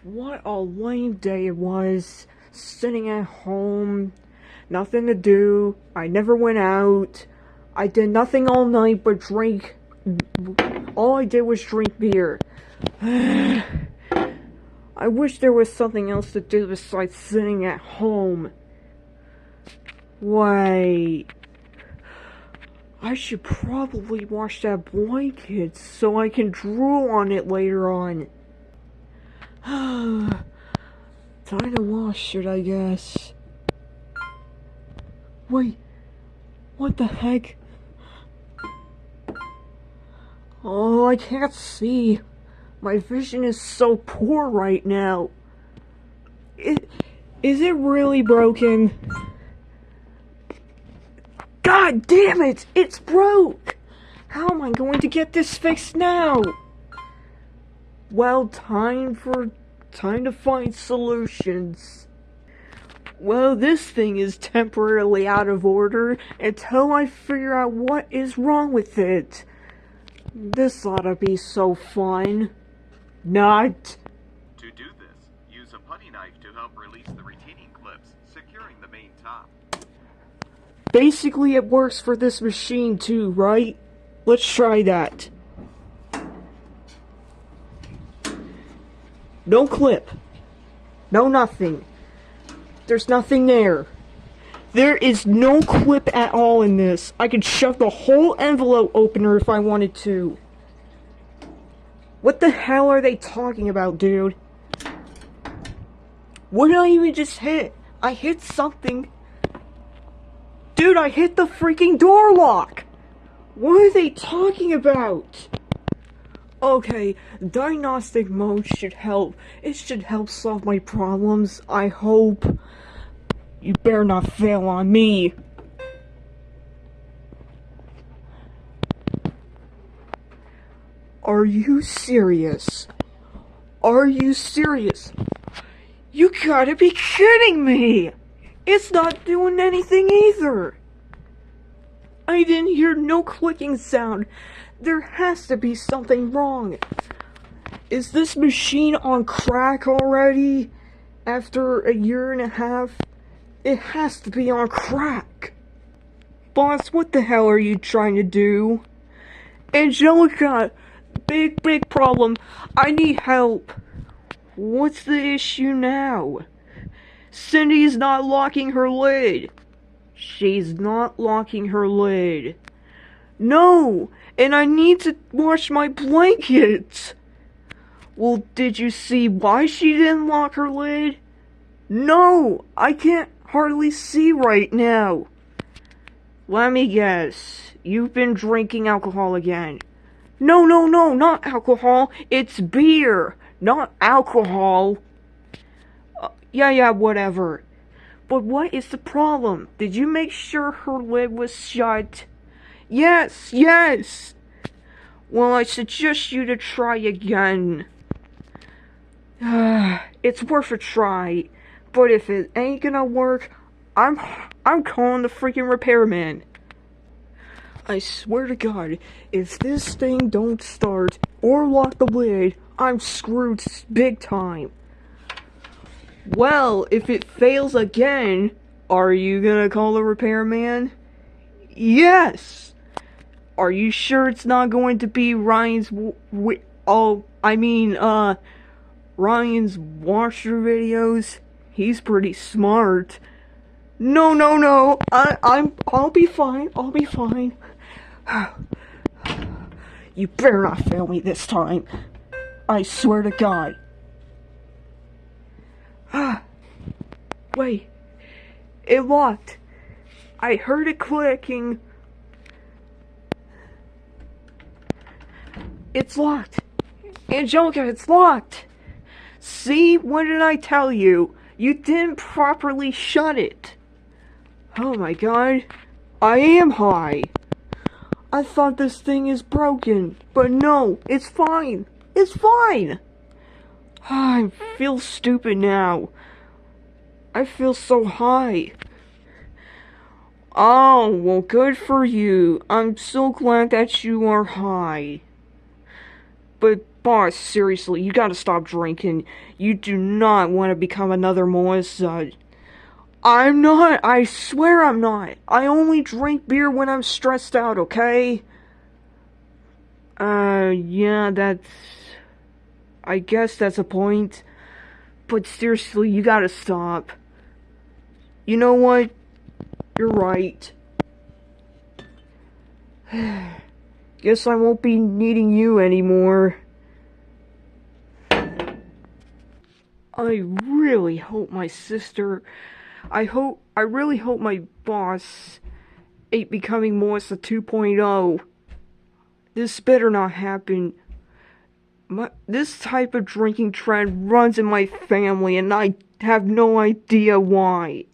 What a lame day it was. Sitting at home, nothing to do. I never went out. I did nothing all night but drink. All I did was drink beer. I wish there was something else to do besides sitting at home. Wait. I should probably wash that blanket so I can drool on it later on. Time to wash it, I guess. Wait, what the heck? Oh, I can't see. My vision is so poor right now. Is it really broken? God damn it! It's broke! How am I going to get this fixed now? Well, time to find solutions. Well, this thing is temporarily out of order until I figure out what is wrong with it. This ought to be so fun. Not. To do this, use a putty knife to help release the retaining clips, securing the main top. Basically, it works for this machine too, right? Let's try that. No clip. No nothing. There's nothing there. There is no clip at all in this. I could shove the whole envelope opener if I wanted to. What the hell are they talking about, dude? What did I even just hit? I hit something. Dude, I hit the freaking door lock! What are they talking about? Okay, diagnostic mode should help. It should help solve my problems, I hope. You better not fail on me. Are you serious? Are you serious? You gotta be kidding me! It's not doing anything either! I didn't hear no clicking sound. There has to be something wrong. Is this machine on crack already? After a year and a half? It has to be on crack. Boss, what the hell are you trying to do? Angelica, big problem. I need help. What's the issue now? Cindy's not locking her lid. She's not locking her lid. No! And I need to wash my blanket! Well, did you see why she didn't lock her lid? No! I can't hardly see right now. Let me guess. You've been drinking alcohol again. No, not alcohol. It's beer, not alcohol. Yeah, whatever. But what is the problem? Did you make sure her lid was shut? Yes! Well, I suggest you to try again. It's worth a try. But if it ain't gonna work, I'm calling the freaking repairman. I swear to God, if this thing don't start or lock the lid, I'm screwed big time. Well, if it fails again, are you gonna call the repairman? Yes! Are you sure it's not going to be Ryan's Ryan's washer videos? He's pretty smart. No. I'll be fine. You better not fail me this time. I swear to God. Wait. It locked. I heard it clicking. It's locked. Angelica, it's locked. See? What did I tell you? You didn't properly shut it. Oh my God. I am high. I thought this thing is broken. But no, it's fine. It's fine. I feel stupid now. I feel so high. Oh, well, good for you. I'm so glad that you are high. But Boss, seriously, you gotta stop drinking. You do not want to become another Melissa. I'm not. I swear I'm not. I only drink beer when I'm stressed out, okay? Yeah, that's... I guess that's a point. But seriously, you gotta stop. You know what? You're right. Guess I won't be needing you anymore. I really hope my sister... I really hope my boss ain't becoming Melissa 2.0. This better not happen. This type of drinking trend runs in my family, and I have no idea why.